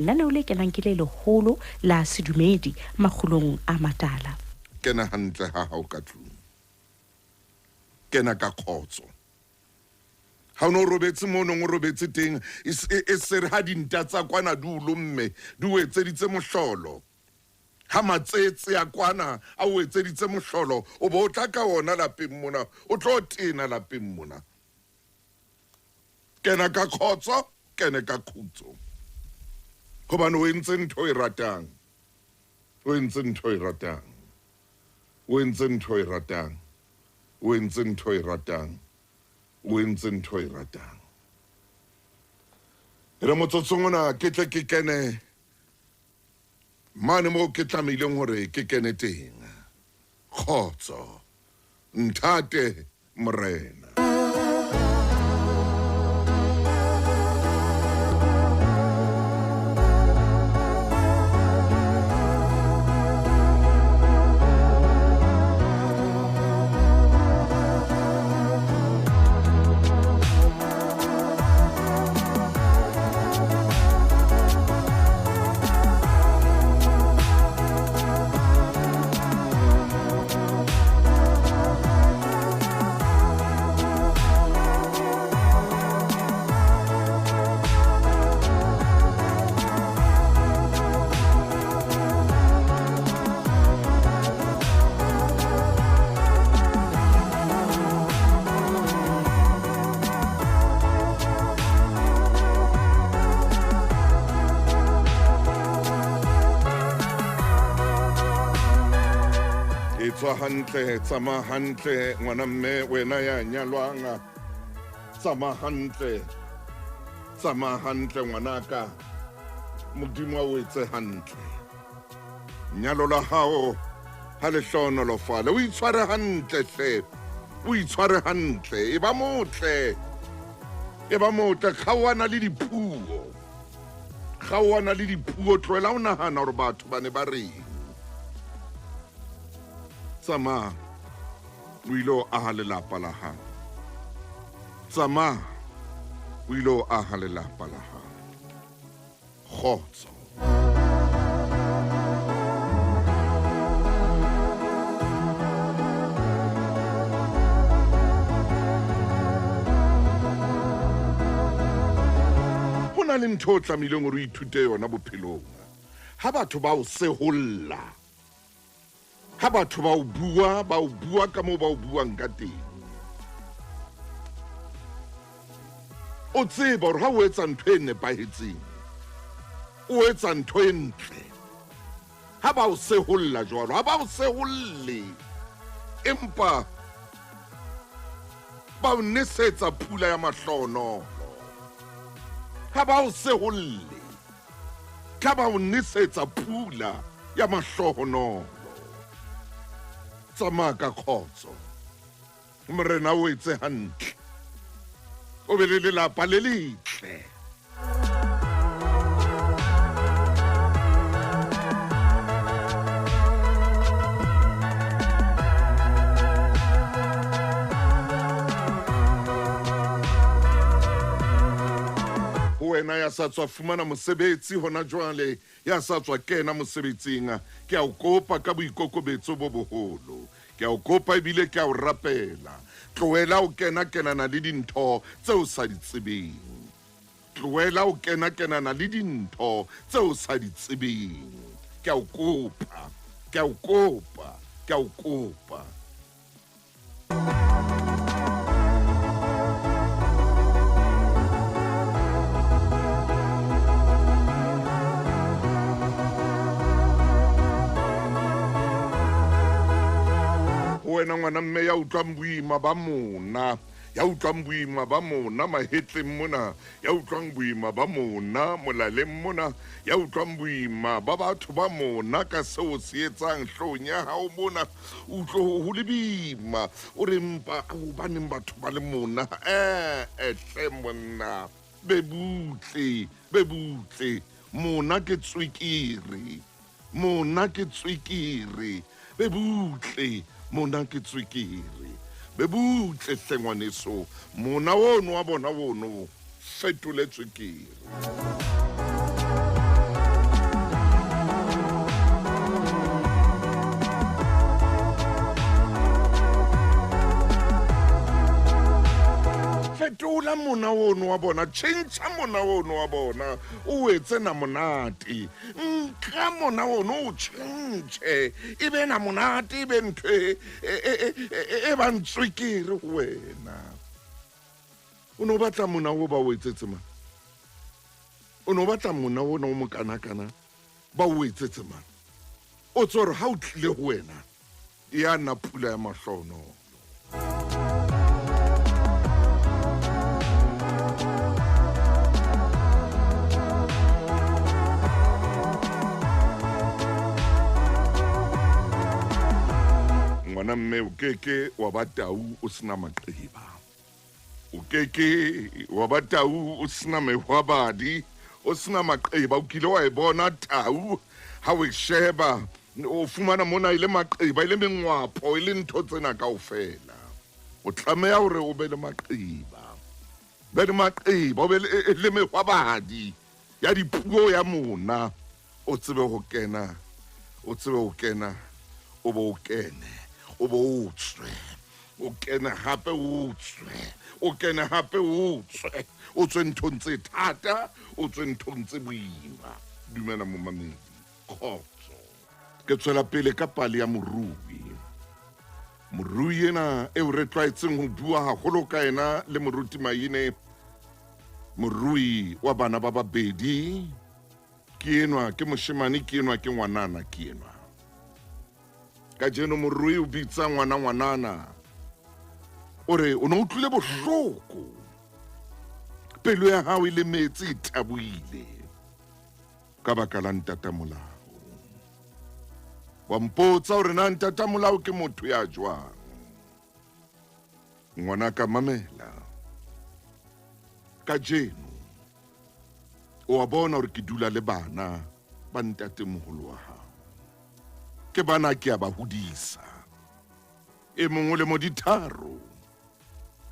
Lenaneo le kenang ke le leholo la sedumedi makgulong a matala. Kena hantle ha hao ka tlung. Kena ka khotso. Ha o no robetse mo no robetse teng e se re ha dinta tsa kwana dulo mme di o etseditse mohlolo. Ha matsetse ya kwana a o etseditse mohlolo o bo tla ka ona lapeng mona o tlo tena lapeng mona. Kena ka khotso kena ka khutso. Hobane o entse ntho e ratang. O entse ntho e ratang. O entse ntho e ratang. O entse ntho e ratang. O entse ntho e ratang. Re motsotsong ona ke tle ke kene mane mo ke tlamehileng hore ke kene teng. Khotso. Nthate Morena. Tswa hantle tsama hantle ngwana mme wena ya nyalwanga tsama hantle ngwanaka modimo wa wetse hantle nyalo la hao ha le hlono lo fale o itshware hantle hle o itshware hantle e ba motle khawana le dipuo tloela o nahana hore batho ba ne ba reng Tsama o ilo aha lelapa la hao. Tsama o ilo aha lelapa la hao. Khotso. Ho na le ntho o tlamehileng hore o ithute yona bophelong. Ha batho ba o seholla ha batho ba o bua ka moo ba o buang ka teng. O tseba hore ha o etsa ntho e nepahetseng, o etsa ntho e ntle. Ha ba o seholla jwalo, ha ba o seholle. Empa ba o nesetsa pula ya mahlohonolo. Ha ba o seholle, ka ba o nesetsa pula ya mahlohonolo. Tsama ka khotso. Morena o etse hantle. O be le lelapa le letle. Wena ya sa tswa fumana mosebetsi hona jwale ya sa tswa kena mosebetsing ke a o kopa ka boikokobetso bo boholo ke a o kopa ebile ke a o rapela tloela o kenana le dintho tseo sa di tsebeng tloela o kenana le dintho tseo sa di tsebeng ke a o kopa wena ngwana mme ya utlwang boima ba mona mahetleng mona ya utlwang boima ba mona molaleng mona ya utlwang boima ba batho ba mona ka seo se etsang hloohong ya hao mona utlwo ho le boima o re mpa hobaneng batho ba le mona hle monna be butle mona ke tswekere be butle mona ke tswekere be butle hlengwaneso mona wono wa bona wono fetole tswekere tlohela mona ono wa bona, change mona ono wa bona, o etse na monate, nka mona ono o change, ebe na monate, ebe ntwe, e ba ntswekere wena. O no batla mona o ba o etsetse man. O no batla mona o no mo kana-kana, ba o etsetse man. O tsore ha o tlile ho wena, ya na pula ya mahlono. Ngwana mme o keke wa ba tau o sena maqeba. O keke wa ba tau o sena mehwabadi, o sena maqeba. O kile wa e bona tau ha o sheba o fumana mona ile maqeba ile mengwapo ile ntho tsena kaofela. O tlameha hore o be le maqeba. Be le maqeba, o be le mehwabadi ya dipuo ya mona. O tsebe ho kena, o tsebe ho kena, o bo o kene. O bo o tswe, o kene hape o tswe, o kene hape o tswe, o tswe nthong tse thata, o tswe nthong tse boima. Dumela momamedi, kgotso. Ke tswela pele ka pale ya morui. Morui ena eo re tlwaetseng ho bua haholo ka ena le moruti Maine. Morui wa bana ba babedi, ke enwa ke moshemane, ke enwa ke ngwanana, ke enwa. Ka jeno morui o bitsa ngwanana. Ore o no utlwile bohloko. Pelo ya hao ile metsi e thabuile. Ka baka la ntatamolao. Wa mpotsa hore na ntatamolao ke motho ya jwang. Ngwanaka mamela. Ka jeno o a bona hore ke dula le bana ba ntatemoholo wa hao. Ke bana ke a ba hodisa. E mongwe le mo ditharo,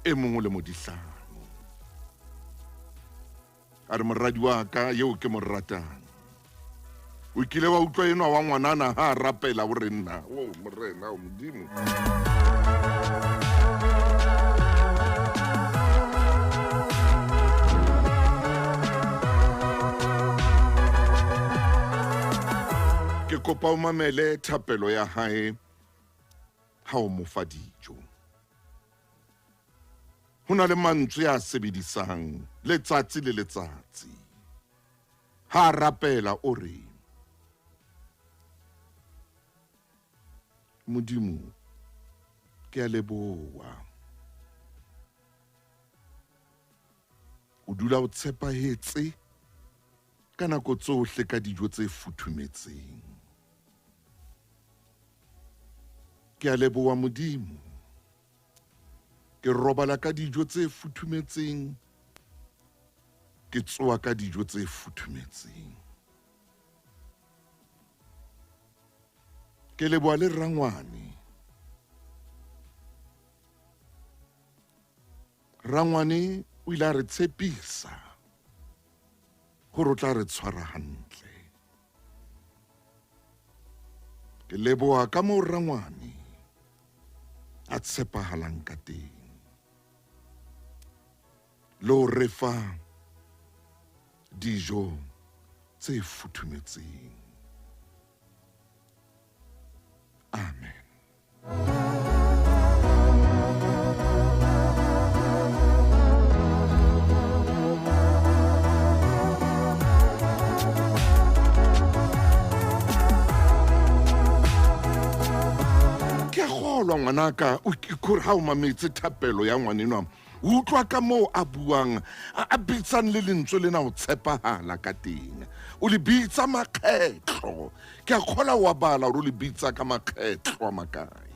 e mongwe le mo dihlano. A re moradi wa ka yeo ke mo ratang. O kile wa utlwa enwa wa ngwanana ha rapela o re nna. O morena o modimo. Ke kopa o mamele thapelo ya hae ha o mo fa dijo. Ho na le mantswe a sebedisang letsatsi le letsatsi. Ha rapela o re, Modimo ke a leboha. O dula o tshepahetse ka nako tsohle ka dijo tse futhumetseng. Ke a leboha Modimo. Ke robala ka dijo tse futhumetseng. Ke tsoha ka dijo tse futhumetseng. Ke leboha le rangwane. Rangwane o ile a re tshepisa hore o tla re tshwara hantle. Ke leboha ka moo rangwane a tshepahalang ka teng. Lo re fa dijo tse futhumetseng. Amen. Ngwanaka o ikore ha o mametse thapelo ya ngwanenwa o utlwa ka moo a buang a bitsang le lentswe lena o tshepahala ka teng. O le bitsa makgetlo. Ke a kgola wa bala o le bitsa ka makgetlo a makae.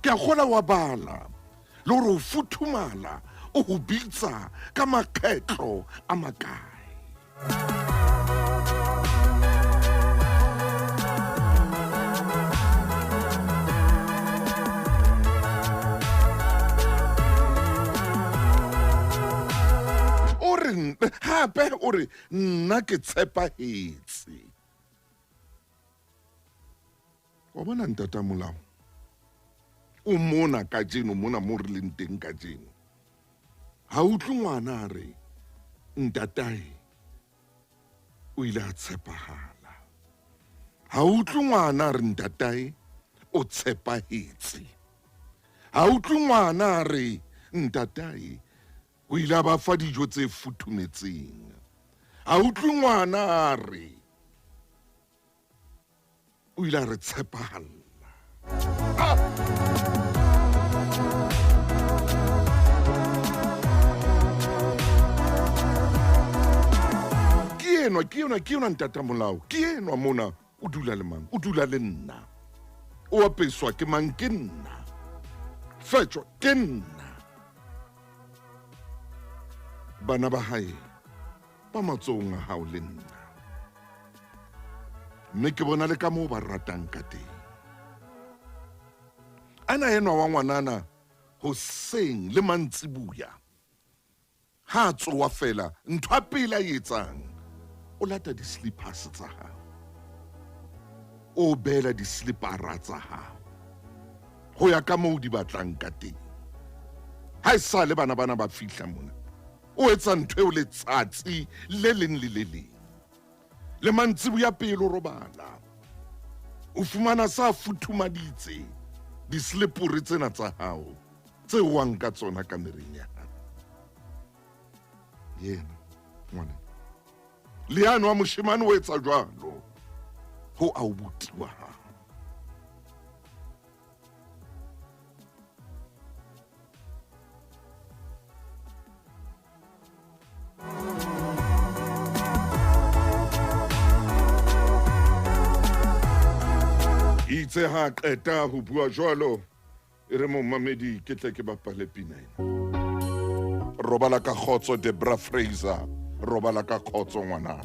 Ke a kgola wa bala le hore o futhumala o ho bitsa ka makgetlo a makae. Hape o re nna ke tshepahetse. Wa bona ntatamolao o mona ka jeno mona mo re leng teng ka jeno ha utlwe ngwana re ntatae o ile a tshepahala ha utlwe ngwana re ntatae o tshepahetse ha utlwe ngwana re ntatae o ile a ba fa dijo tse futhumetseng ha utlwe ngwana re o ile a re tshepahalla ke enwa ntata molao ke enwa mona o dula le mang o dula le nna o apeswa ke mang ke nna fetjwa ke nna bana ba hae ba matsohong a hao le nna mme ke bona le ka moo ba ratang ka teng ana enwa wa ngwanana hoseng le mantsibuya ha tsoa fela ntho a pele a etsang o lata di-slippers tsa hao o bela di-slippera tsa hao ho ya ka moo di batlang ka teng ha e sa le bana ba fihla mona o etsa ntho eo letsatsi le leng le le leng le mantsibuya pele o robala o fumana sa futhumaditse di-slippery tsena tsa hao tse wang ka tsona ka mereng ya hao yena ngwana leano wa moshemane o etsa jwalo ho a o butiwa hao itse ha qeta ho bua jwalo e re momamedi ke tle ke bapale pina ena robala ka khotso Debra Fraser robala ka khotso ngwana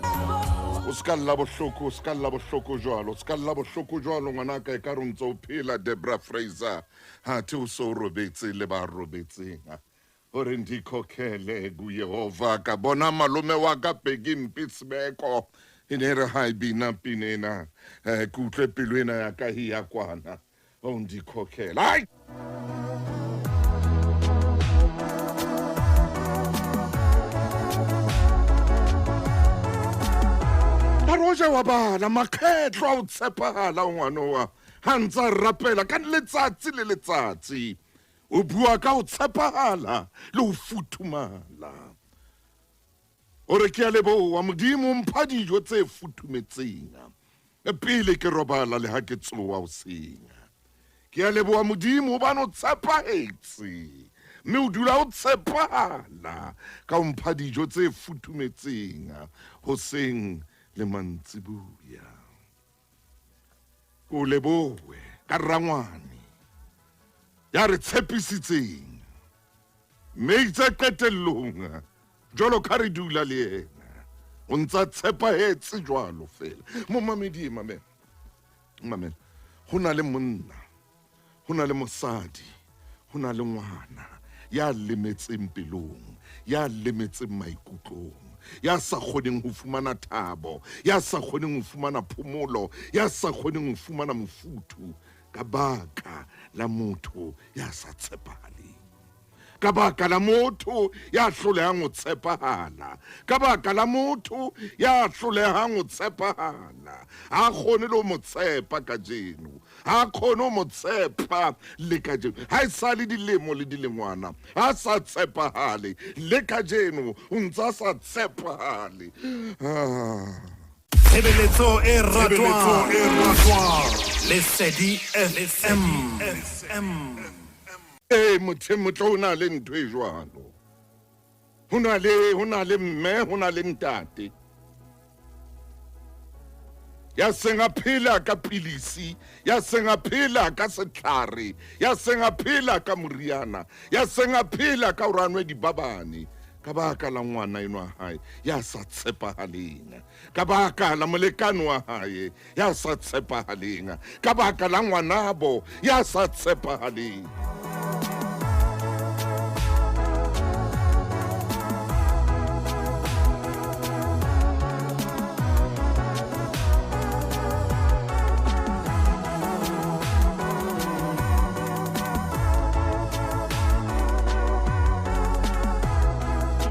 o ska lla bohloko jwalo ngwana ka e ka re ntse o phela Debra Fraser ha the o so robetse le ba robetseng hore ndikhokhele kuYehova ka bona malume wa ka Peggy Mpitsbeko ene re ha ibina pinena ke utlwe pelo ena ya ka hi ya kwana o ndikhokhela hai Roja wa bala makhetlo a o tshepahala ngwana wa ha ntsa rapela ka letsatsi le letsatsi o bua ka o tshepahala le o futhumala o re ke a leboha modimo mpha dijo tse futhumetseng pele ke robala le ha ke tsoa o senya ke a leboha modimo hobane o tshepahetse mme o dula o tshepahala ka o mpha dijo tse futhumetseng hoseng le mantsibuya o lebohe ka rangwane ya re tshepisitseng mme itse qetellong jwalo ka re dula le yena o ntsa tshepahetse jwalo fela momamedi mamela ho na le monna ho na le mosadi ho na le ngwana ya lemetseng pelong ya lemetseng maikutlong ya sa kgoneng ho fumana thabo ya sa kgoneng ho fumana phomolo ya sa kgoneng ho fumana mofuthu ka baka la motho ya sa tshepahaleng ka baka la motho ya hlolehang ho tshepahala ka baka la motho ya hlolehang ho tshepahala ha kgone le mo tshepa ka jeno ha kgone mo tshepa le ka jeno ha e sa le dilemo le dilengwana ha sa tshepahale le ka jeno o ntsa sa tshepahale Tshebeletso e ratwang Lesedi FM motho o na le ntho e jwalo ho na le mme ho na le ntate ya senga phela ka pilisi ya senga phela ka setlhare ya senga phela ka moriana ya senga phela ka uranwe dibabane ka baka la ngwana enwa hae ya sa tshepahaleng ka baka la molekane wa hae ya sa tshepahaleng ka baka la ngwanabo ya sa tshepahaleng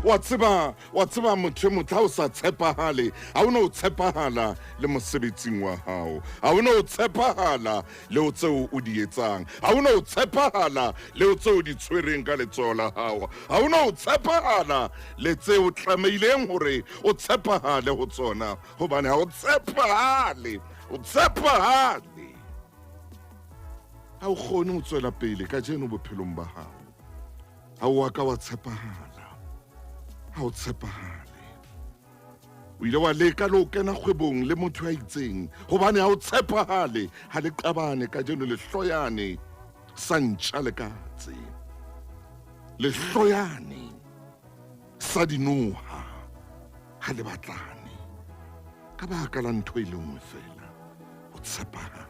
wa tseba motho motho o sa tshepahale ha o no tshepahala le mosebetsing wa hao ha o no tshepahala le o tseo o di etsang ha o no tshepahala le o tseo di tshwereng ka letsoho la hao ha o no tshepahala le tseo tlameileng hore o tshepahale ho tsona hobane ha o tshepahale ha o kgone ho tswela pele ka jeno bophelong ba hao ha o ka wa tshepahala ha o tshepahale o ile wa leka lo kena kgwebong le motho a itseng hobane ha o tshepahale ha le qabane ka jeno le hloyane sa ntja le katse le hloyane sa dinoha ha le batlane ka baka la ntho e le nngwe fela o tshepahala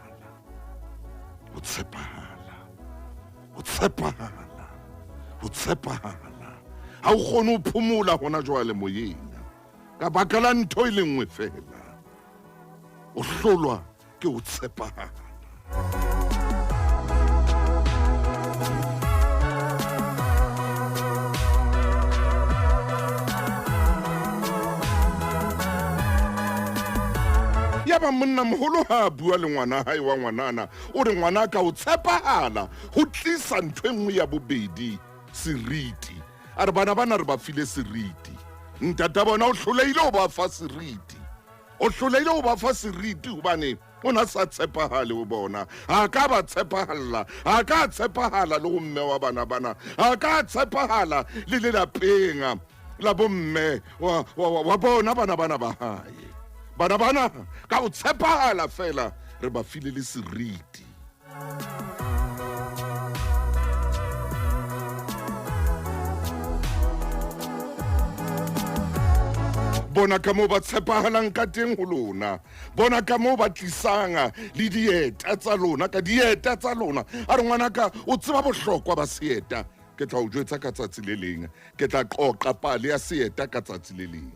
ha o kgone ho phumula hona jwale moyeng ka baka la ntho e le nngwe fela o hlolwa ke ho tshepahala. Ya ba monna moholo ha bua le ngwana hae wa ngwanana o re ngwana ka o tshepahala ho tlisa ntho engwe ya bobedi seriti a re bana re ba file seriti ntata bona o hloleile ho ba fa seriti hobane o na sa tshepahale ho bona ha ka ba tshepahala le ho mme wa bana ha ka tshepahala le lapeng la bomme wa bona bana ba hae bana ka o tshepahala fela re ba file le seriti bona ka moo ba tshepahalang ka teng ho lona bona ka moo ba tlisang le dieta tsa lona ka dieta tsa lona a re ngwanaka o tseba bohlokwa ba seeta ke tla o jwetsa ka tsatsi le leng ke tla qoqa pale ya seeta ka tsatsi le leng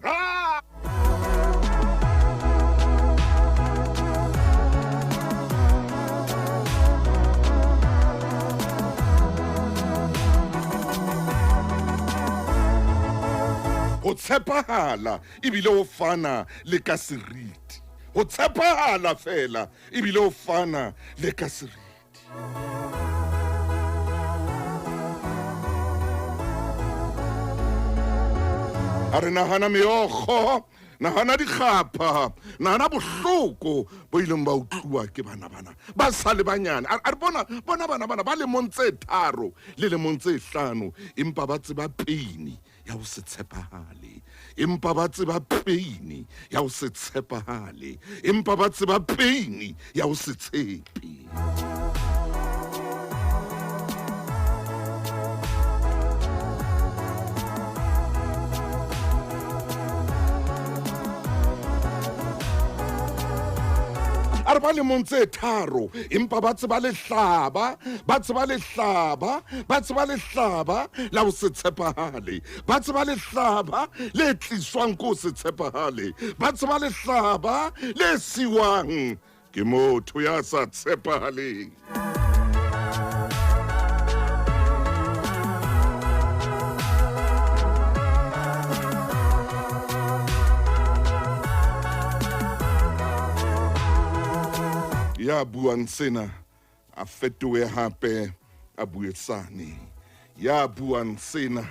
ho tshepahala ebile o fana le ka seriti ho tshepahala fela ebile o fana le ka seriti a re nahana meokgo nahana dikgapha nahana bohloko bo ileng ba utluwa ke bana ba sa le banyane a re bona bana ba lemong tse 3 le lemong tse 5 empa ba tseba peini ya ho se tshepahale empa ba tseba peini ya ho se tshepahale empa ba tseba peini ya ho se tshepe a re ba lemong tse 3 empa ba tseba lehlaba la ho se tshepahale ba tseba lehlaba le tliswang ko se tshepahale ba tseba lehlaba le siwang ke motho ya sa tshepahaleng ya buang sena a fetohe hape a buetsane ya buang sena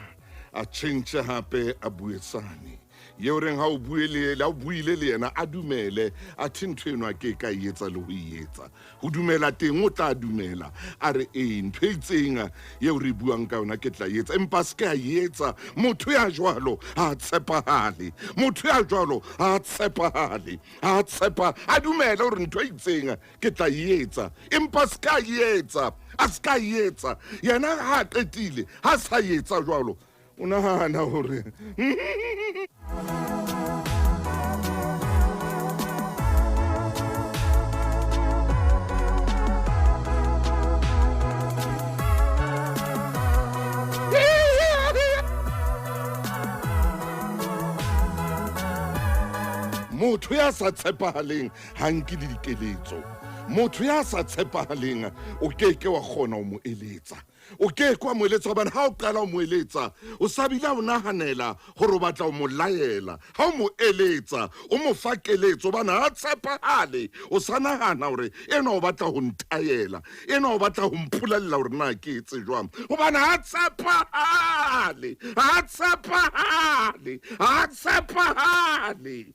a change hape a buetsane ye o reng ha o buile le yena a dumele a thintho eno a ke ka etsa le ho etsa ho dumela teng o tla dumela a re ntho e itseng ye o re buang ka yona ke tla etsa empa se ka etsa motho ya jwalo ha tshepahale motho ya jwalo ha tshepahale ha tshepa a dumela hore ntho e itseng ke tla etsa empa se ka etsa a se ka etsa yena ha qetile ha sa etsa jwalo o nahana hore motho ya sa tshepahaleng ha nke le dikeletso motho ya sa tshepahaleng o keke wa kgona ho mo eletsa, o keke wa mo eletsa hobane ha o qala ho mo eletsa o sabile o nahanela hore o batla ho mo laela. Ha o mo eletsa o mo fa keletso hobane ha tshepahale o sa nahana hore ena o batla ho ntayela, ena o batla ho mpolella hore na ke etse jwang hobane ha tshepahale, ha tshepahale, ha tshepahale.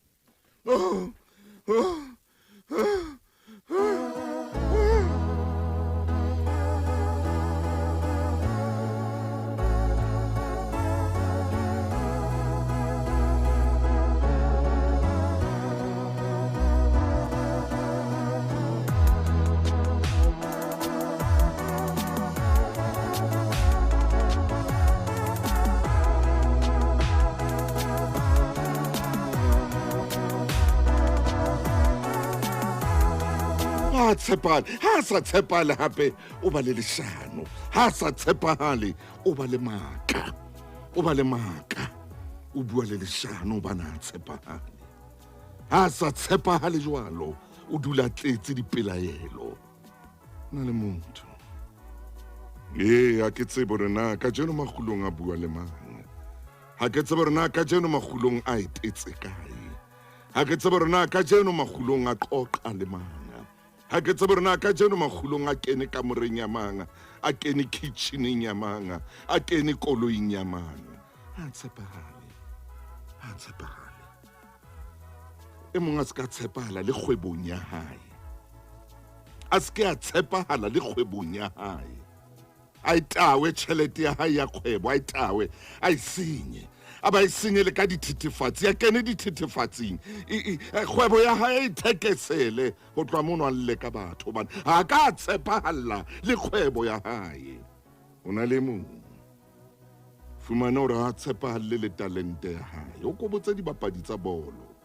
Ha sa tshepahale hape o ba le leshano, ha sa tshepahale o ba le maka, o ba le maka, o bua le leshano ba na tshepahale. Ha sa tshepahale jwalo o dula tletse dipelaelo. Na le motho ha ke tsebe hore na ka jeno makgulong a bua le mang, ha ke tsebe hore na ka jeno makgulong a etetse kae, ha ke tsebe hore na ka jeno makgulong a qoqa le mang, ha ke tsebe hore na ka jeno makgulong a kene kamoreng ya mang, a kene kitcheneng ya mang, a kene koloing ya mang. Ha tshepahale, ha tshepahale. E mong a se ka tshepahala le kgwebong ya hae, a se ke a tshepahala le kgwebong ya hae, a itawe tjhelete ya hae ya kgwebo, a itawe a isenye, a ba isenye le ka dithethefatsi, ya kene dithethefatsing, kgwebo ya hae ithekesele ho tloha mono a lle ka batho hobane ha ka tshepahala le kgwebo ya hae. O na le mong fumana hore ha tshepahalle le talente ya hae, o ko botse dibapadi tsa bolo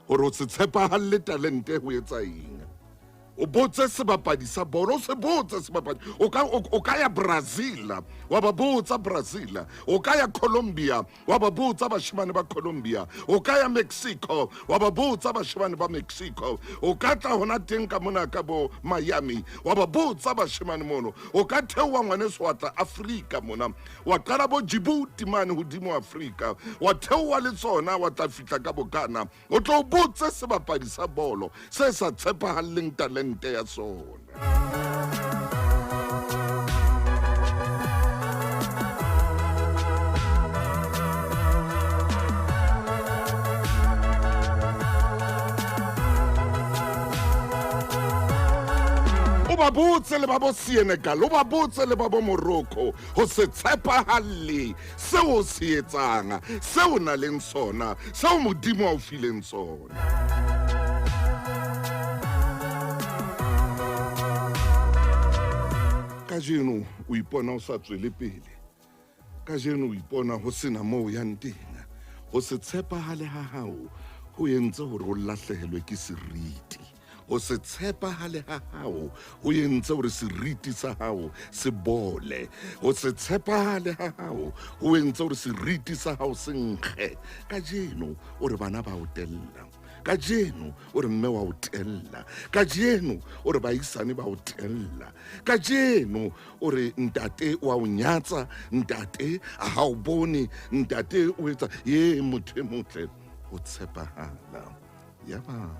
hore o se tshepahalle talente ho etsa eng. O botse sebapadi sa bolo, o se botse sebapadi, o ka ya Brazil wa ba botsa Brazil, o ka ya Colombia wa ba botsa bashemane ba Colombia, o ka ya Mexico wa ba botsa bashemane ba Mexico, o ka tla hona teng ka mona ka bo Miami wa ba botsa bashemane mono, o ka theowa ngwaneso wa tla Afrika mona wa qala bo Djibouti mane hodimo Afrika, wa theowa le tsona wa tla fihla ka Bokana, o tlo botse sebapadi sa bolo se sa tshepahalleng talente ya sona. O ba botse le ba bo Senegal, o ba botse le ba bo Morocco ho se tshepahale seo se etsang, seo na leng sona, seo Modimo a o fileng sona. Ka jeno o ipona o sa tswele pele, ka jeno o ipona ho sena moo yang teng, ho se tshepahale ha hao ho entse hore o lahlehelwe ke seriti, ho se tshepahale ha hao ho entse hore seriti sa hao se bole, ho se tshepahale ha hao ho entse hore seriti sa hao se nkge. Ka jeno o re bana ba o tella, ka jeno o re mme wa o tella, ka jeno o re baisane ba o tella, ka jeno o re ntate wa o nyatsa, ntate a ha o bone, ntate o etsa ye motho e motle. Ho tshepahala ya ba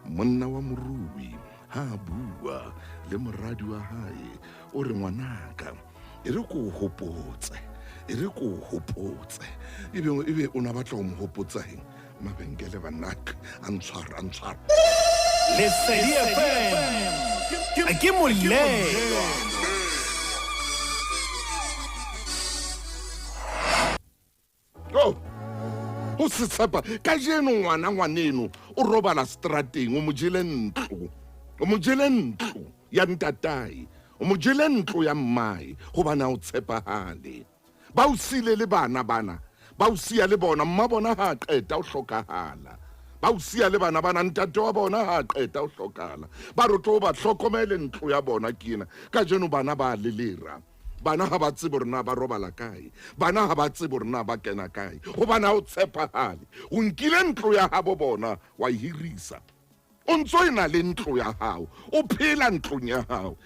monna wa morui ha bua le moradi wa hae o re ngwanaka e re ko hopotse, e re ko hopotse, ebe o na batla ho mo hopotsa eng mabenkele banak a ntshwara Lesedi FM ke molelo. Ho se tshepa ka jeno ngwaneno o robala strateng, o mo jele ntlo, o mo jele ntlo ya ntatae, o mo jele ntlo ya mmae hobane o tshepahale. Ba o sile le bana ba o sia le bona, mma bona ha qeta o hlokahala, ba o sia le bana ntate wa bona ha qeta o hlokahala, ba re tlo ba hlokomele ntlo ya bona kena. Ka jeno bana ba lelera, bana ha ba tsebe hore na ba robala kae, bana ha ba tsebe hore na ba kena kae hobane ha o tshepahale. O nkile ntlo ya habo bona wa hirisa, o ntso ena le ntlo ya hao o phela ntlong ya hao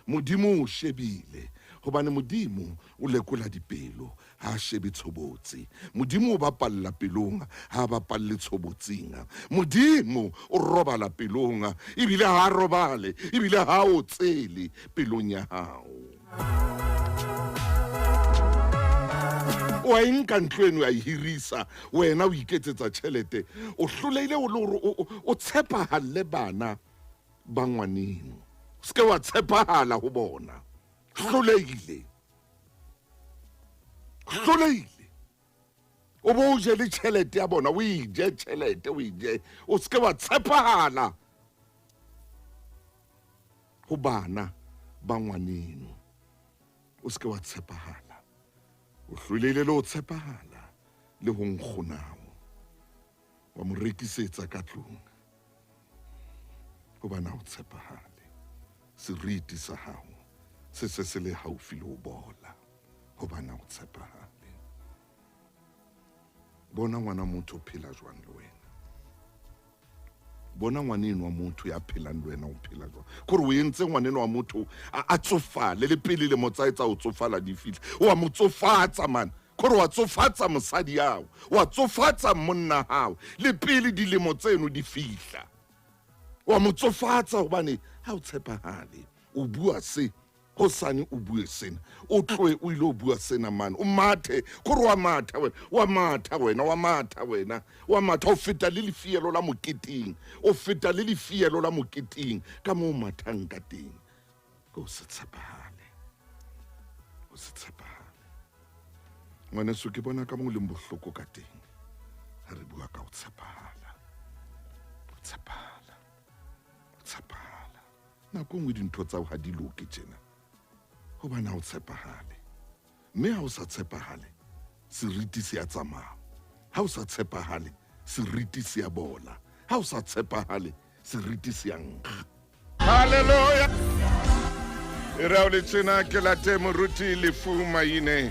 modimo o shebile hobane modimo o lekola dipelo ha shebe tshobotsi modimo o bapalla pelong ha bapalle tshobotsing modimo o robala pelong ebile ha robale ebile ha o tsele pelong ya hao wa enka ntlo eno ya hirisa wena o iketsetsa tšhelete o hloleile o le hore o tshepahalle bana ba ngwaneno se wa tshepahala ho bona hloleile o bo o je le tšhelete ya bona o ije tšhelete o se wa tshepahala ho bana ba ngwaneno o se wa tshepahala o hloleile le o tshepahala le ho nkgonao wa mo rekisetsa ka tlong ho bana o tshepahale seriti sa hao se le haufi le ho bola ho bana o tshepahale bona ngwana motho phela jwang le wena bona ngwaneno wa motho ya phelang le wena o phela jwang kore o entse ngwaneno wa motho a tsofale le pele le motsaetsa o tsofala di fihla wa mo tsofatsa man kore wa tsofatsa mosadi yao wa tsofatsa monna hao le pele dilemo tseno di fihla wa mo tsofatsa hobane ha o tshepahale o bua se hosane o bue sena o tloe o ile o bua sena man o mathe kore wa matha wena o feta le lefielo la moketing ka mo mathang ka teng go se tshepahale ngwana so ke bona ka mo le bohloko ka teng ha re bua ka o tshepahala nako ngwe dintho tsa ha di loke tjena ho bana o tshepahale mme ha o sa tshepahale seriti se ya tsamaya ha o sa tshepahale seriti se ya bola ha o sa tshepahale seriti se ya nkga haleluya re o le tsena ke la temo ruti le fuma ine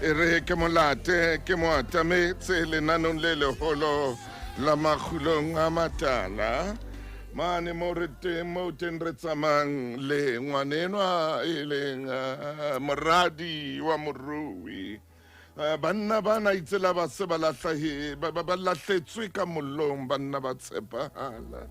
re ke molate ke mo atametse le nanong le leholo la makhulong a matala mane mo re tsamang le ngwanenwa e leng moradi wa morui banna bana itsela ba se ba lahletswe ka mollong banna ba tshepahala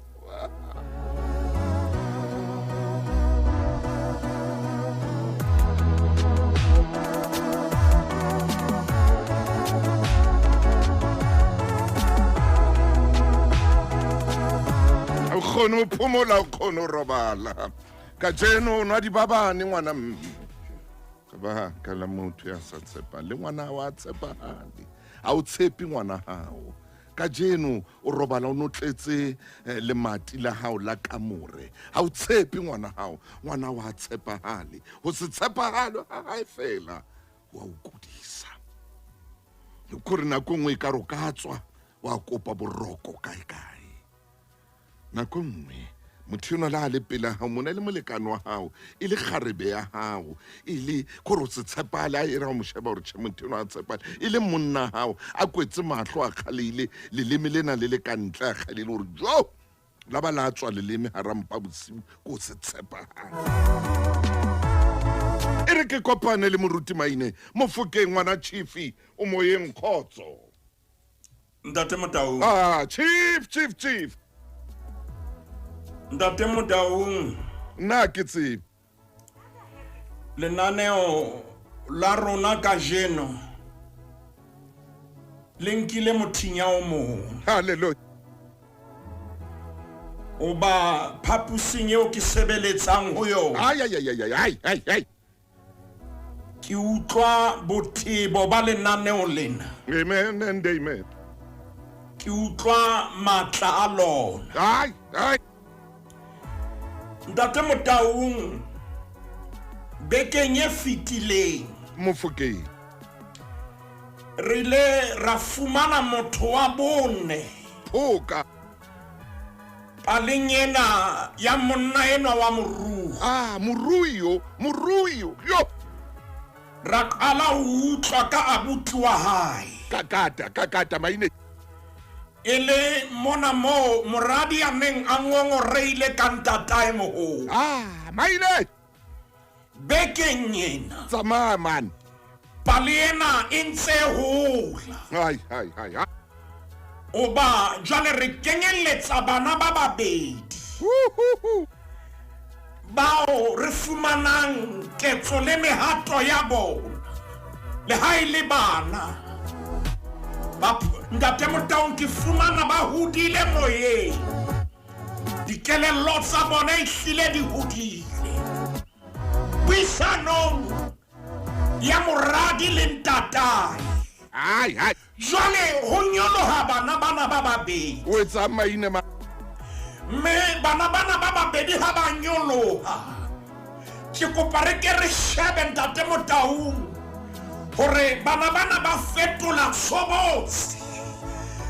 khono phomola khono robala ka jeno nwa di babane ngwana ba ka la motho ya sa tshepa le ngwana wa tshepahale a o tshepi ngwana hao ka jeno o robala o notletse le mati la hao la kamore a o tshepi ngwana hao ngwana wa tshepahale ho se tshepahale ha fela wa o kudisa kore nako ngwe ka ro ka tswa wa kopa boroko kae nako nngwe motho yona la le pela hao mona le molekano wa hao e le kgarebe ya hao e le kore o se tshepale a era mo sheba hore motho yona a tshepale e le monna hao a kwetse mahlo a kgaleile leleme lena le le ka ntle a kgaleile hore jo la ba la tswa leleme hara mpa bosiu ko se tshepahale e re ke kopane le moruti maine Mofokeng ngwana Chief o moyeng Khotso Ntate Motaung Chief Ntate Motaung na ke tsebe lenaneo la rona ka jeno lenkile mothinya o mong haleluya o ba phapusing eo ke sebeletsang ho yona ai ke utlwa bothebo ba lenaneo lena amen and amen ke utlwa matla a lona ai Ntate Motaung bekeng e fitileng Mofokeng re ile ra fumana motho wa bone phoka paleng ena ya monna enwa wa morui morui yo ra qala ho utlwa ka abuti wa hae kakata maine ele mona mo moradi a neng a ngongoreile ka ntatae moholo maine bekeng ena tsamaya man pale ena e ntse hola hai oba jwale re kenyeletsa bana ba babedi bao re fumanang ketso le mehato ya bona le ha e le bana ntate Motaung ke fumana ba hodile moyeng dikelello tsa bona ehlile di hodile puisanong ya moradi le ntatae hai jwale ho nyoloha bana ba babedi o etsa maine me bana ba babedi ha ba nyoloha ke kopa re ke re shebe ntate Motaung hore bana ba fetola sobotsi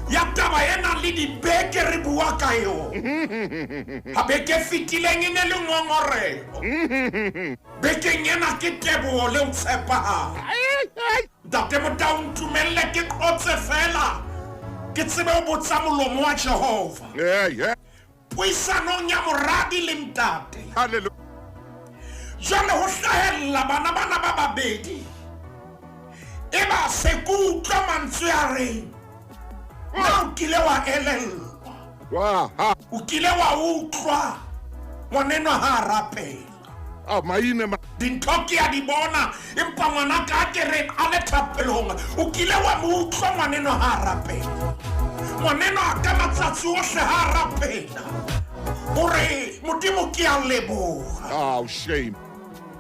ya taba ena le dibeke re bua ka yona ha beke fitileng e ne le ngongorego bekeng ena ke teboho le ho tshepahala ntate Motaung tumelle ke qotse fela ke tsebe ho botsa molomo wa Jehova puisanong ya moradi le ntate haleluya jwale ho hlahella bana ba babedi eba se ke utlwa mantswe a reng na o kile wa elellwa o kile wa utlwa ngwaneno ha rapela maine dintho ke a di bona empa ngwana ka ke re a le thapelong o kile wa mo utlwa ngwaneno ha rapela ngwaneno a ka matsatsi ohle ha rapela hore modimo ke a leboha shame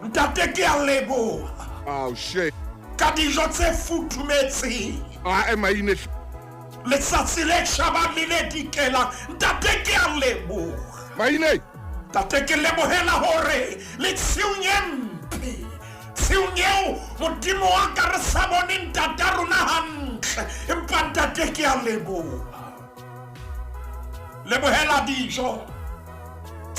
ntate ke a leboha shame ka dijo tse futhumetseng maine letsatsi le tjhabang le le dikelang ntate ke a leboha maine ntate ke lebohela hore le tshiunyempe tshiunyeo modimo wa ka re sa bone ntate a rona hantle empa ntate ke a leboha lebohela dijo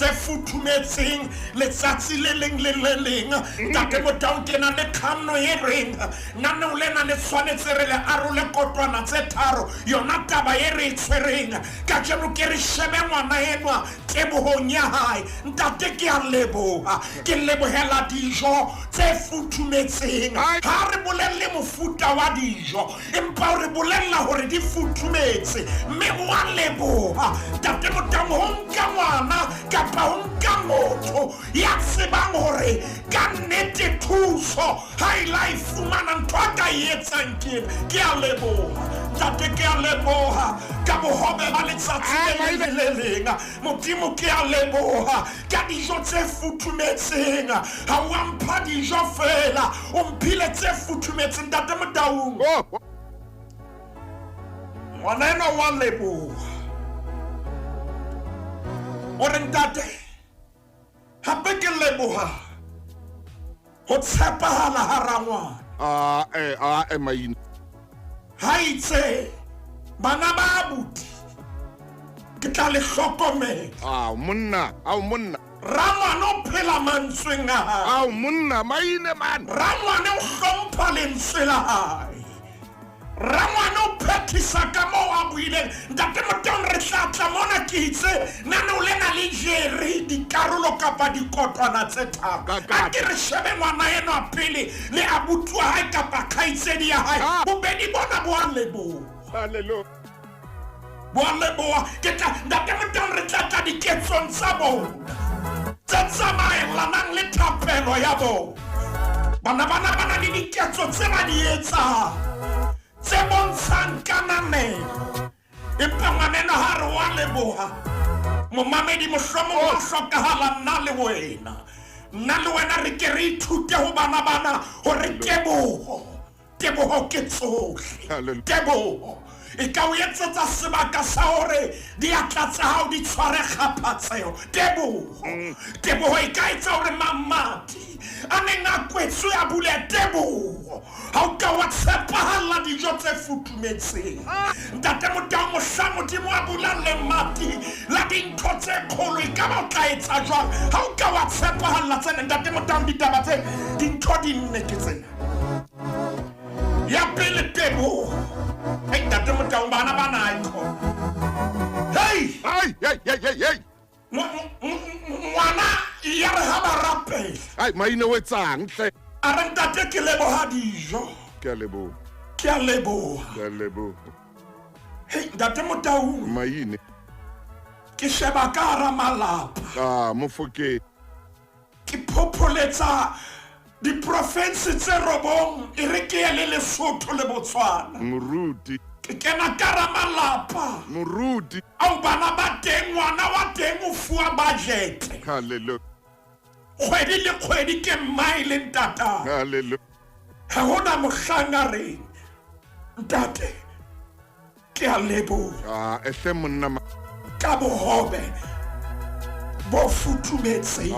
tse futhumetseng letsatsi le leng le le leng ntate Motaung ke na le kganno e reng nane o lena le tshwanetse re le arole kotwana tse tharo yona taba e re tshwereng ka jeno ke re shebe ngwana enwa tebohong ya hae ntate ke a leboha ke lebohela dijo tse futhumetseng ha re bolelle mofuta wa dijo empa re bolella hore di futhumetse mme o a leboha ntate Motaung ho nka ngwana kapa ho nka motho ya tsebang hore ka nnete thuso ha e la e fumana ntho a ka e etsang ke a leboha ntate ke a leboha ka bohobe ba letsatsi le leng modimo ke a leboha ka dijo tse futhumetseng ha wa mpha dijo fela o mphile tse futhumetseng ntate Motaung ngwana ena wa leboha ore ntate hape ke leboha ho tshepahala hara ngwana maine ha itse bana ba abuti ke tla le hlokomela monna rangwana o phela mantsweng a hae monna maine man rangwana o hlompha lentswe la hae rangwana o phethisa ka moo a buileng ntate Motaung re tla tla mona ke itse nane o lena le jere dikarolo kapa dikotwana tse tharo a ke re shebe ngwana eno a pele le abuti wa hae kapa kgaitsedi ya hae bobedi bona bo a leboha haleluya bo a leboha ke tla ntate Motaung re tla tla diketsong tsa bona tse tsamaelanang le thapelo ya bona bana le diketso tse ba di etsang tse bontshang kananelo empa ngwaneno ha re wa leboha momamedi mohlomong wa hlokahala nna le wena re ke re ithute ho bana hore teboho ke tsohle teboho e ka o etsetsa sebaka sa hore diatla tsa hao di tshware kgaphatseho teboho e ka etsa hore mamati a neng a kwetswe a bule teboho ha o ka wa tshepahala dijo tse futhumetseng ntate Motaung mohlang modimo a bula lemati la dintho tse kgolo e ka ba o tla etsa jwang ha o ka wa tshepahala tsena ntate Motaung ditaba tse dintho di nne ke tsena ya pele teboho Hai, maine o etsang hle? A re ntate ke leboha dijo. Ke a leboha. Ke a leboha. Ke a leboha. Hei, ntate Motaung, Maine. ke sheba ka hara malapa. Mofokeng. Ke phopholetsa diprofensi tse robong e re ke ye le Lesotho le Botswana. Moruti. Ke kena ka hara malapa. Moruti. Ao bana ba teng, ngwana wa teng o fuwa budget. Hallelujah. Kgwedi le kgwedi ke mmae le ntata. Hallelujah. Ha hona mohlang a reng, ntate ke a leboha Ehle monna ka bohobe bo futhumetseng.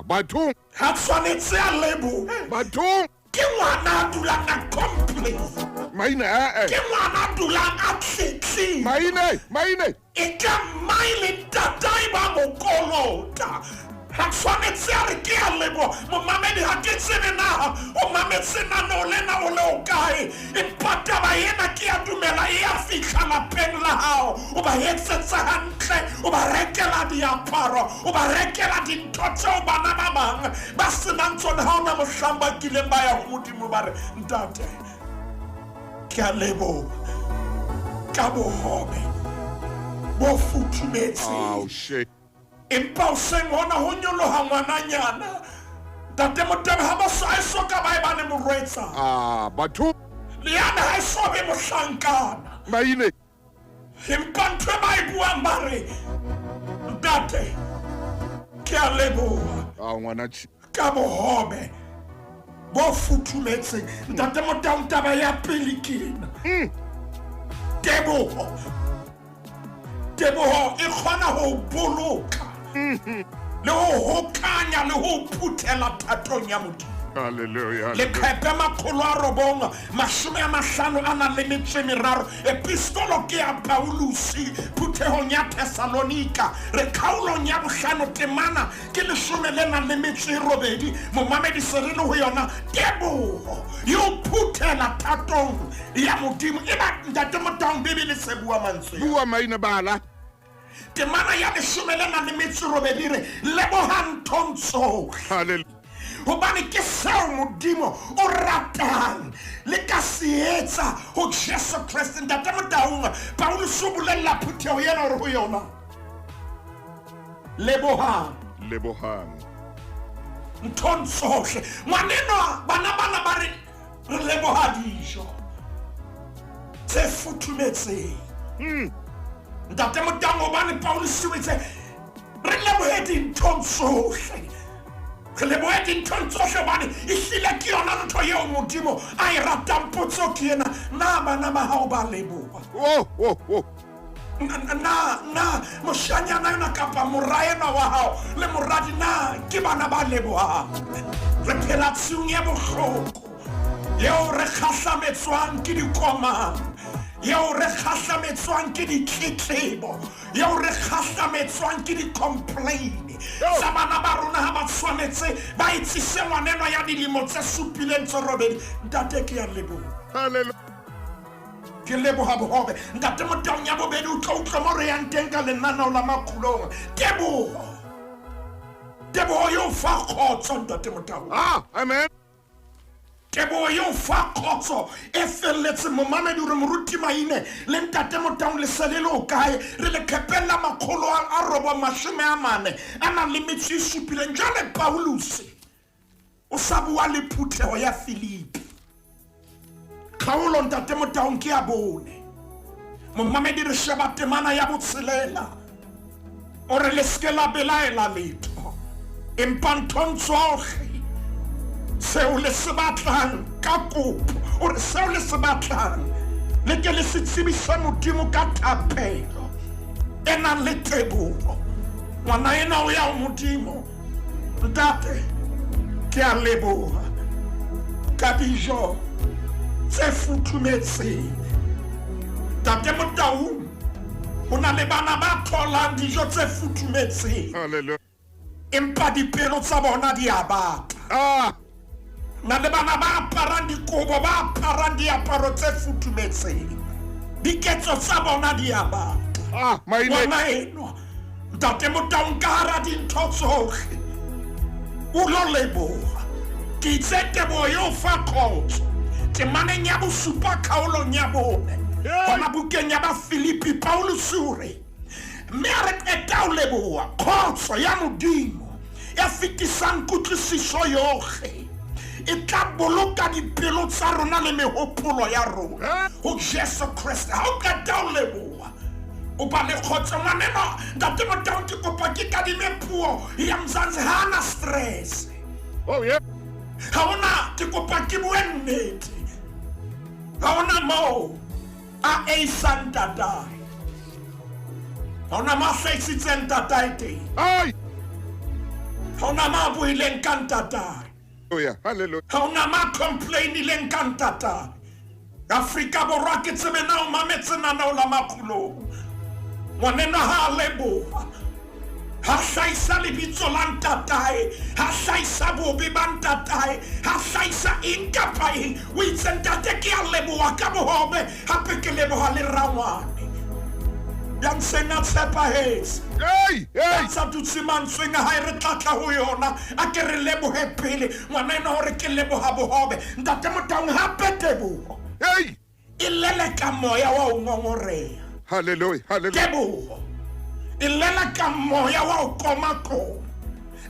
bathong. Ha tshwanetse a lebohe. Bathong. Ke ngwana a dulang a complain. Maine Ke ngwana a dulang a tletleba. Maine. E ka mmae le ntata e ba mo kolota. Ha tshwanetse a re ke a leboha. Momamedi ha ke tsebe na o mametse nano lena o le o kae. Empa taba ena ke a dumela e a fihla lapeng la hao. O ba etsetsa hantle, o ba rekela diaparo, o ba rekela dintho tseo bana ba bang ba senang tsona. Ha ona mohlang ba kileng ba ya ho Modimo ba re, ntate ke a leboha ka bohobe bo futhumetseng. Shit. Empa o seng hona ho nyoloha ngwananyana. Ntate Motebe ha ba sa soka ba e ba le morwetsa. Bathong. Le yana ha so be mohlankana. Maine. Empa ntho e ba e buang ba re, ntate ke a leboha Ngwana chi. ka bohobe bo futhumetseng. Ntate Motebe taba ya pele ke ena. Teboho e kgona ho boloka le ho hokanya le ho phuthela thatong ya Modimo. Hallelujah. Leqephe 953 epistolo ke ya Paulusi phutehong ya Thessalonika re khaulong ya bohlano temana ke 18. Momamedi serele ho yona teboho yo phuthela thatong ya Modimo. E ba ntate Motaung Bibele se bua mantswe. Bua Maine bala. Temana ya 18 re leboha nthong tsohle. Hallelujah. Hobane ke seo Modimo o ratang le ka se etsa ho Jesu Kriste. Ntate Motaung Paulus o bolella phutheho yena hore ho yona Lebohang. nthong tsohle. Ngwaneno bana ba re leboha dijo tse futhumetseng. Ntate Motaung hobane Paulus o itse re lebohe dinthong tsohle. Re lebohe dinthong tsohle hobane ehlile ke yona ntho eo Modimo a e ratang. Potso ke ena, na bana ba hao ba leboha? Na moshanyana yona kapa moraena wa hao le moradi na ke bana ba lebohang? Re phela tshiung ya bohloko eo re kgahlametswang ke dikomang, eo re kgahlametswang ke ditletlebo, eo re kgahlametswang ke di-complain tsa bana ba rona ha ba tshwanetse ba itsise ngwanenwa ya dilemo tse 7 ntate ke ya leboha. Hallelujah. Ke leboha bohobe. Ntate Motaung ya bobedi o tlo utlwa mo re yang teng ka lenaneo la makgulong. Teboho yo fa kgotso ntate Motaung. Amen. Teboho yo fa kgotso e felletse. Momamedi o re moruti Maine le ntate Motaung le selele o kae re le khepella 940 a nang le metso e 7. Jwale Paulus o sa bua le phutheho ya Filipi. Khaolo ntate Motaung ke a bone. Momamedi re sheba temana ya botshelela o re le ske la belaela letho. Empa nthong tsohle seo le se batlang ka kopo o re seo le se batlang le ke le se tsebisa Modimo ka thapelo e nang le teboho. Ngwana ena o ya Modimo. Ntate ke a leboha ka dijo tse futhumetseng. Ntate Motaung o na le bana ba tholang dijo tse futhumetseng. Hallelujah. Empa dipelo tsa bona di a bata. Na le bana ba aparang dikobo ba aparang diaparo tse futhumetseng. Diketso tsa bona di a bata. Maine. Ngwana eno Ntate Motaung ka hara dintho tsohle o lo leboga ke itse tebo yo fa khotso temaneng ya bosupa kgaolong ya bone gona bukeng ya baFilipi Paulus ure mme a re qeta o leboga khotso ya modimo ya fetisang kutlwisiso yotlhe e tla boloka dipelo tsa rona le mehopolo ya rona go Jesu Kriste ha o qeta o leboga o ba le khotso ngwaneno ntate Motau ke kopa ke kadime puo ya Mzansi hana stress ha ona ke kopa ke bue nnete ha ona mo a santa dai ha ona ma faisitseng tataite ha ona ma buileng kantata Hallelujah. ha ona ma complainileng kantata Afrika Borwa ke tsebena o mametsena na o la makhulo ngwanena ha leboga ha hlaisa lebitso la ntatae ha hlaisa bobe ba ntatae ha hlaisa eng kapa eng o itse ntate ke a leboga ka bohobe hape ke leboga le rangwane yang sena tshepahetse sa dutse mantsweng ha re tlatla ho yona a ke re leboge pele ngwanena hore ke leboga bohobe ntate Motau hape tebogo e lele ka moya wa o ngongoreya Hallelujah. Tebogo ilela ka moya wa o komako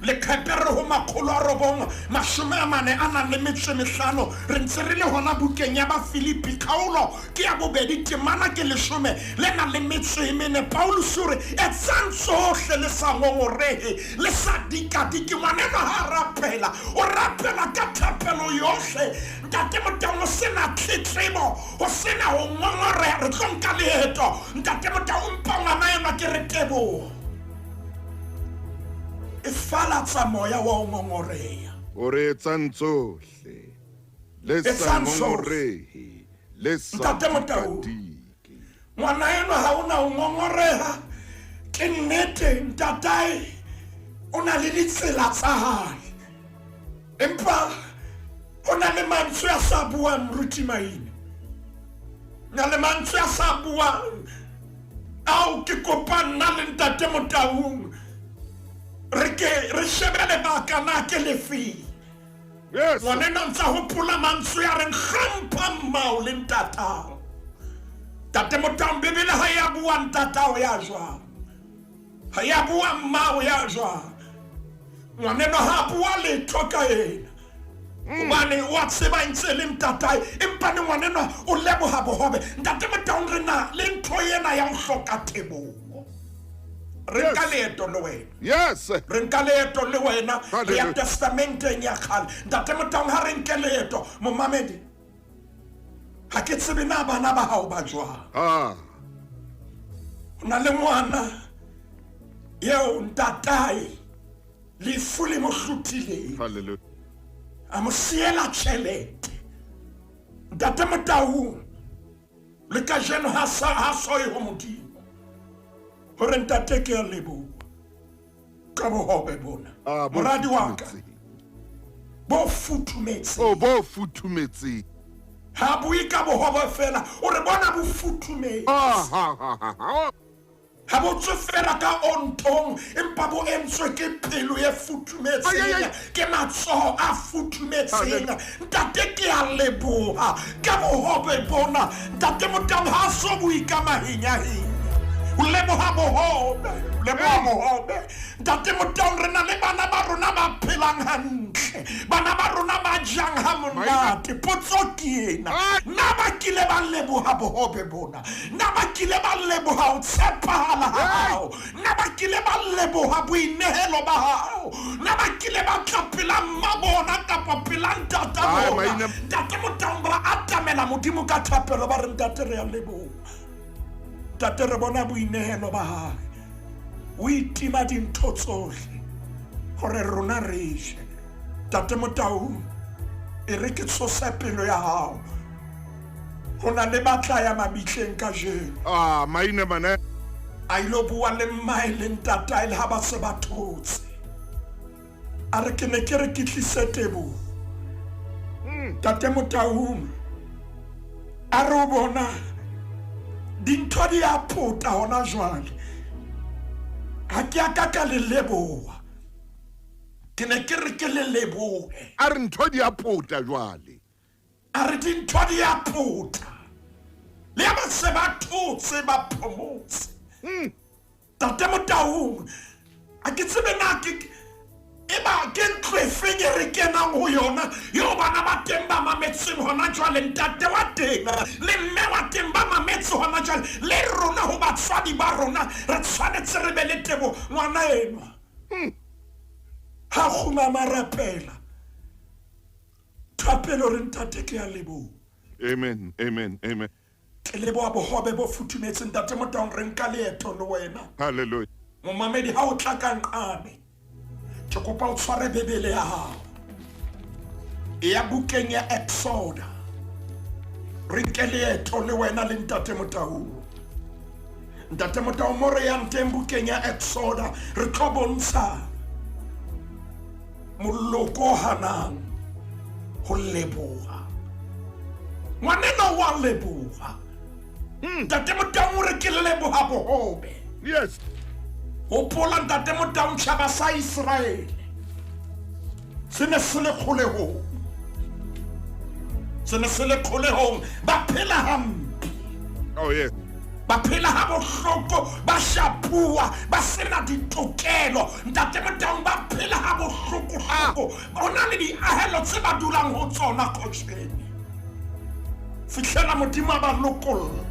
le khepere ho makgolo a robong mashome a mane a nang le metso e mehlano re ntse re le hona bukeng ya baFilipi kgaolo ke ya bobedi temana ke leshome le nang le metso e mene Paulus ure etsang tsohle le sa ngongorehe le sa dikadiki ngwanena ha rapela o rapela ka thapelo yohle ntate Motau o sena tletlebo o sena ho ngongoreha re tlo nka leeto ntate Motau mpa ngwana ena ke re tebogo e falatsa moya wa o ngongoreha Ore etsang tsohle le sa ngongorehe le sa Ntate Motau dikadiki ngwana ena ha ona o ngongoreha ke nnete ntatae o na le ditsela tsa hae empa o na le mantswe a sa buang moruti maine na le mantswe a sa buang ao ke kopana le ntate Motau re shebele baka na ke lefi ngwanena ntsa hopola mantswe a re nkgampa mmao le ntatao tate Motau Bebele ha ya bua ntatao ya jwang ha ya bua mmao ya jwang ngwanena ha bua letho ka ena Mane wa tseba ntse le ntatae empa ne ngwanena o leboga bohobe ntate Motau re na le ntho yena ya o hloka tebogo re nka leeto le wena re nka leeto le wena re ya testamenteng ya kgale ntate Motau ha re nke leeto momamedi ha ke tsebe na bana ba hao ba jwang ho na le ngwana yeo ntatae lefu le mo hlotileng Hallelujah. a mo siela tšhelete ntate Motau le ka jeno ha soe ho modimo hore ntate ke a leboga ka bohobe bona moradi wa ka bo futhumetse bo futhumetse ha bui ka bohobe fela o re bona bo futhumetse ha bo tsofela ka ontong empa bo entswe ke pelo e futhumetseng ke matsoho a futhumetseng ntate ke a leboga ka bohobe bona ntate Motau ha so bui ka mahinyahinya o leboga bohobe leboga bohobe ntate Motau re na le bana ba rona ba phelang hantle bana ba rona ba jang ha monate potso ke ena na ba kile ba leboga bohobe bona na ba kile ba leboga o tshepahala ha hao na ba kile ba leboga boinehelo ba hao na ba kile ba tlapela mabona kapa pela ntata bona ntate Motau ba atamela modimo ka thapelo ba re ntate re a leboga tate re bona boinehelo ba hae o itima dintho tsohle gore rona re je tate Motau e re ke tshosa pelo ya hao go na le batla ya mabitleng ka jeno maine bana a ilo bua le mmae le ntatae le ha ba se ba thotse a re ke ne ke re ke tlise tebogo tate Motau a re o bona dintho di a phota hona jwale ha ke a ka le leboga ke ne ke re ke le lebohe a re ntho di a pota jwale a re dintho di a pota le ya ba se ba thotse ba phomotse tate Motaung a ke tsebe na ke eba ke ntlo e feng e re kenang ho yona yo bana ba teng ba mametseng hona jwale ntate wa teng le mme wa teng ba mametse hona jwale le rona ho batswadi ba rona re tshwanetse re be le tebo ngwana enwa ha khuma marapela thapelo re ntate ke ya lebo amen amen amen ke leboa bohobe bo futhumetse ntate Motaung re nka leeto le wena hallelujah momamedi ha o tla ka nqane ke kopa o tshware bebele ya hao ya bukeng ya Exoda re nke leeto le wena le ntate Motaung mo re yang teng bukeng ya Exoda re tlo bontsha moloko hanang ho leboha ngwanena wa leboha ntate Motaung re ke leboha bohobe yes hopola ntate Motaung tjhaba sa Israele se ne se le kgolehong ba phela hampe oh yes ba phela ha bohloko ba shapua ba sena ditokelo ntate Motaung ba phela ha bohloko bona le diahelo tse ba dulang ho tsona khotsheni fihlela modimo ba lokolla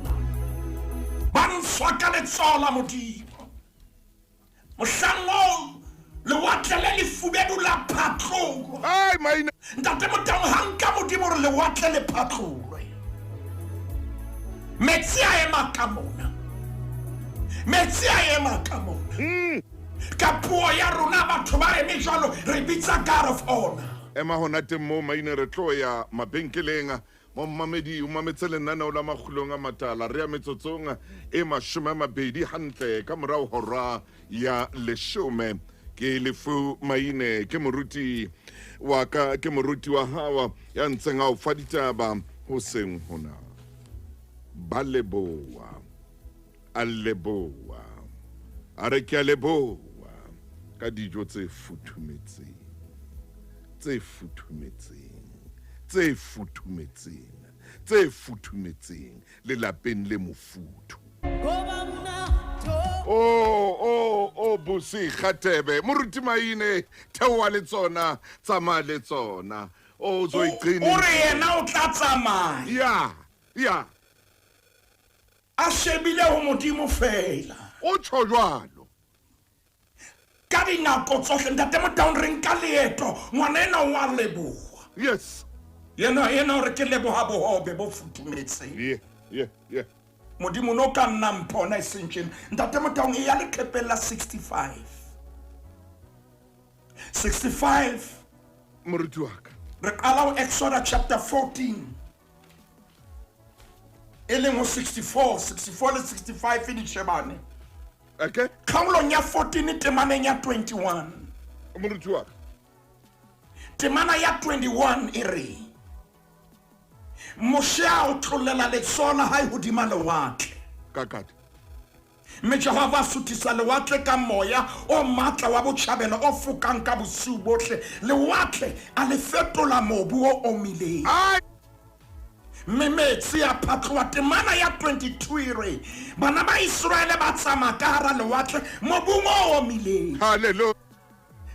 ba ntshwa ka letsola modimo mohlangong le watle le lefubedu la phatlolo ai maina ntate Motaung hanka modimo re le watle le phatlolwe metsi a ema ka mona ka puo ya rona batho ba eme jwalo re bitsa God of honor ema hona teng mo maina re tlo ya mabenkeleng mo mamedi o mametse lenaneo la magulong a matala re ya metsotsong e 20 hantle ka morao hora ya 10 ke lefu maine ke moruti wa hawa ya ntseng a o fa ditaba ho seng hona ba leboa a leboa a re ke a leboa ka dijo tse futhumetseng le lapeng le mofuthu oh busi khatebe moruti maine theoa le tsona tsamaya le tsona o zo iqini o re yena o tla tsamaya ya a shebile ho modimo fela o tsho jwalo ka dinako tsohle ntate Motaung re nka leeto ngwanena wa leboha yes yena re ke leboha bohobe bo futhumetseng yeah modimo no ka nna mpona esentjeng ntate Motaung ya le khepela 65 moruti wa ka re qala ho Exodus chapter 14 eleng ho 64 le 65 e di shebane okay khaulong ya 14 temaneng ya 21 moruti wa ka temana ya 21 e re Moshe o tlolela letsola ha hodima lewatle kakati mme Jehova a suthisa lewatle ka moya o matla wa botjhabela o fokang ka bosiu bohle lewatle a le fetola mobu o omileng mme metsi a phatloha temana ya 22 e re bana ba Israele ba tsamaya ka hara lewatle mobung o omileng hallelujah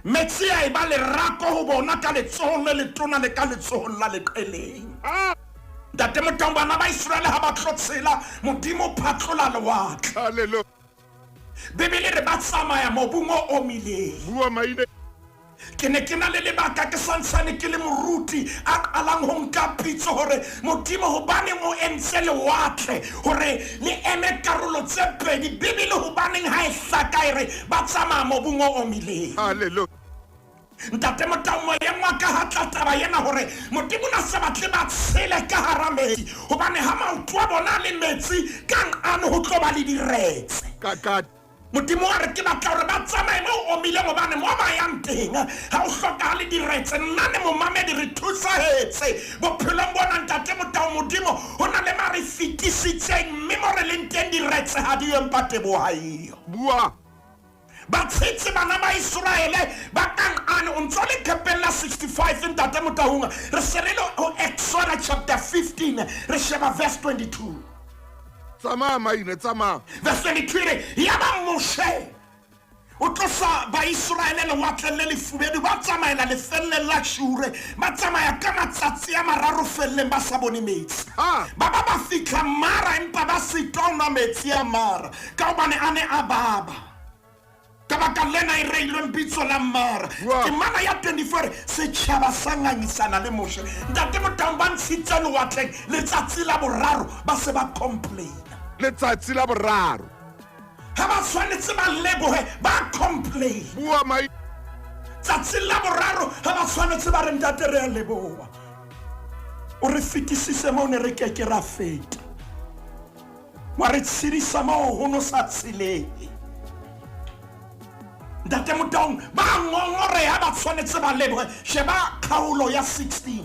metsi a eba lerako ho bona ka letsohong le letona le ka letsohong la leqeleng ntate Motaung bana ba Israele ha ba tlotsela modimo phatlola lewatle hallelujah bebele re ba tsamaya mobung o omileng bua maine ke ne ke na le lebaka ke santsane ke le moruti a qalang ho nka pitso hore modimo hobane mo entse lewatle hore le eme karolo tse pedi bebele hobaneng ha e hlaka e re ba tsamaya mobung o omileng hallelujah ntate Motaung moyeng wa ka ha tla taba yena hore modimo na se batle ba tshele ka hara metsi hobane ha maoto a bona le metsi kang ane ho tlo ba le diretse kakati modimo a re ke batla hore ba tsamaye mo omile hobane mo ba yang teng ha o hlokahale diretse nna ne momamedi re thusahetse bophelong bona ntate Motaung modimo ho na le mare fitisitseng mme mo re leng teng diretse ha di empa teboha eo bua batshetsi bana ba Israele ba kang ane o ntse le Kapela 65 ntate Motaung re serele o Exodus chapter 15 re sheba verse 22 Tsama maine tsama. verse 23 ya ba Moshe o tlosa ba Israele le watle le lefubedu ba tsamaela le felle la Shure ba tsamaya ka matsatsi a mararo felle ba sa bone metsi ba fitla mara empa ba sitona metsi a mara ka obane ane a baba ka baka lena e reilwe bitso la mara ke mana ya 24 setšhaba sa ngangisana le Moshe ntate Motaung ba ntshitse le watleng letsatsi la boraro ba se ba complain Letsatsi la boraro. ha ba tshwanetse ba lebohe ba complain Bua mai. tsatsi la boraro ha ba tshwanetse ba re ntate re a leboha o re fetisise mo ne re ke ra feta wa re tshirisa mo ho no sa tsileng ntate Motaung ba ngongore ha ba tshwanetse ba lebohe sheba kgaolo ya 16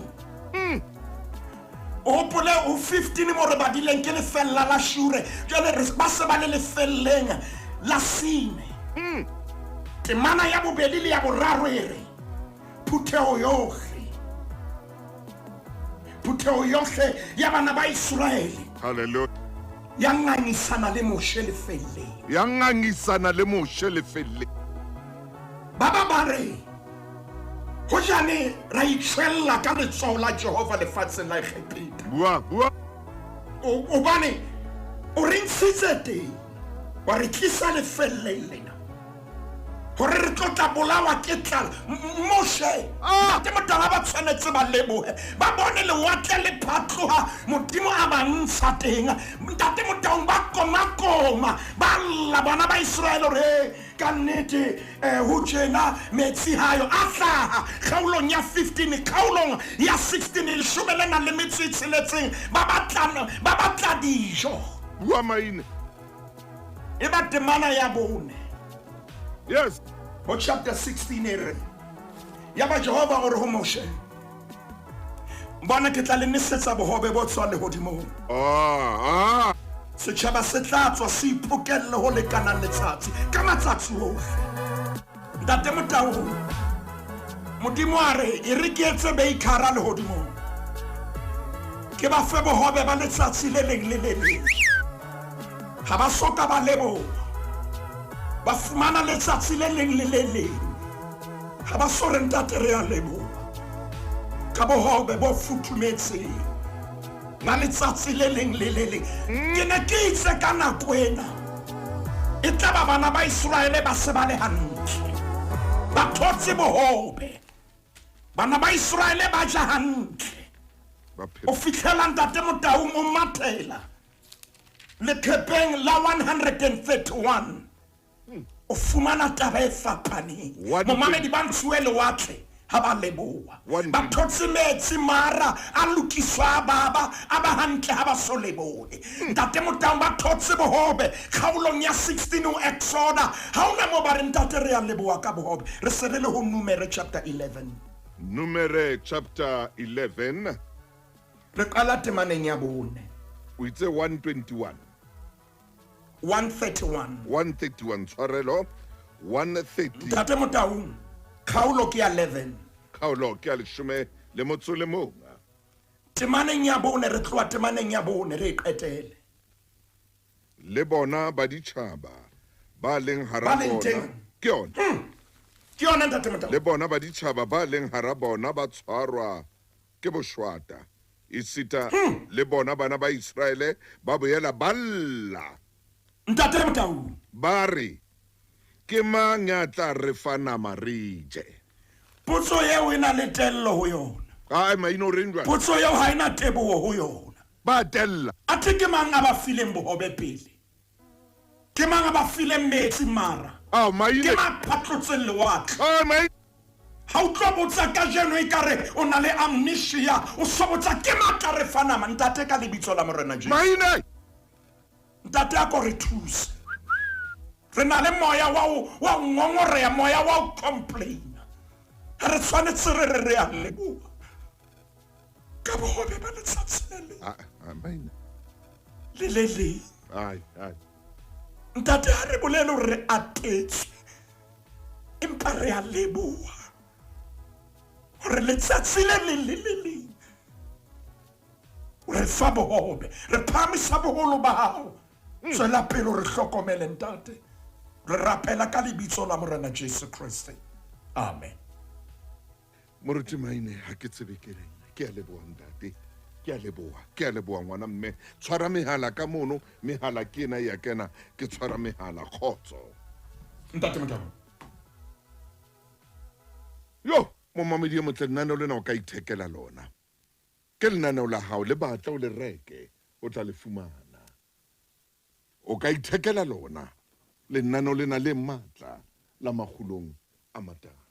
o pole o 15 mo re badileng ke le fella la Shure jole re ba se ba le felleng la sine temana ya bobedi le ya boraro ere phuteo yohle ya bana ba Israele Hallelujah. ya ngangisana le Moshe le felle Ya ngangisana le Moshe le felle. baba bare ho jane ra itshwella ka letsoho la Jehova lefatsheng la Egipte Bua. o bane o re ntshitse teng wa re tlisa le felle lena hore re tlotla bolawa ke tlala Moshe ntate Motaung ba tshwanetse ba lebohe ba bone le watle le phatloha modimo a ba ntsha teng ntate Motaung ba koma ba lla bana ba Israele re ka nnete ho tjena metsi hayo a hlaha kgaolong ya 15 kgaolong ya 16 le shumelena le metsi tshiletseng ba batla dijo Bua maine. e ba temana ya bone Yes. o chapter 16 ere ya ba Jehova o re ho Moshe bona ke tla le nesetsa bohobe bo tswa le hodimo setšhaba se tla tswa se ipokelle ho lekana letsatsi ka matsatsi ohle ntate Motaung modimo a re e re ke etse beikhara le hodimo ke ba fe bohobe ba letsatsi le leng le le leng ha ba soka ba lebo ba fumana letsatsi le leng le le leng ha ba so re ntate re a leboha ka bohobe bo futhumetseng na letsatsi le leng le le leng ke ne ke itse ka nako ena e tla ba bana ba Israele ba se ba le hantle ba thotse bohobe bana ba Israele ba ja hantle o fitlhela ntate Motaung o mathela lekepeng la 131 o fumana taba e fapaneng momamedi ba ntshuwe lewatle ha ba leboha ba thotse metsi mara a lokiswa baba a ba hantle ha ba so lebohe ntate Motaung ba thotse bohobe kgaolong ya 16 o Exodus ha ona mo ba re ntate re a leboha ka bohobe re serele ho Numere chapter 11 Numere chapter 11 re qala temaneng ya bone o itse 121 131 tshwarelo 130 ntate Motaung kgaolo ke ya 11 kgaolo ke ya leshome le motso le mong temaneng ya bone re tloa temaneng ya bone re qetele le bona ba ditšhaba ba leng hara bona ke yona ntate Motaung le bona ba ditšhaba ba leng hara bona ba tshwarwa ke boshwata isita le bona bana ba Israele ba boela balla ntate Motaung ba re ke mang ya tla re fa nama re je potso yeo e na le tello ho yona ai maino rindwa potso yeo ha ina teboho ho yona ba tella ate ke mang a ba fileng bohobe pele ke mang a ba fileng metsi mara maine ke mang phatlotseng lewatle mai ha o tlo botsa ka jeno e kare o na le amnesia o so botsa ke mang ka re fa nama ntate ka lebitso la morena Jesu maine ntate a ko re thuse re na le moya wa ngongoreya moya wa complain re tshwanetse re a leboha ka bohobe ba letsatsi maine le ai ntate ha re bolele re atetswe empa re a leboha gore letsatsi le leng re fa bohobe re phamisa boholo ba hao tswela pele re hlokomele ntate re rapela ka lebitso la morena Jesu Kriste amen. Moruti Maine ha ke tsebe ke reng ke a leboha ntate ke a leboha ngwana mme tshwara mehala ka mono mehala ke ena ya kena ke tshwara mehala khotso Ntate Modimo yo mo mamedi mo tle nna lena o ka ithekela lona ke lenaneo la hao le batla o le reke o tla le fumana o ka ithekela lona lenaneo lena le matla la magulong a matala.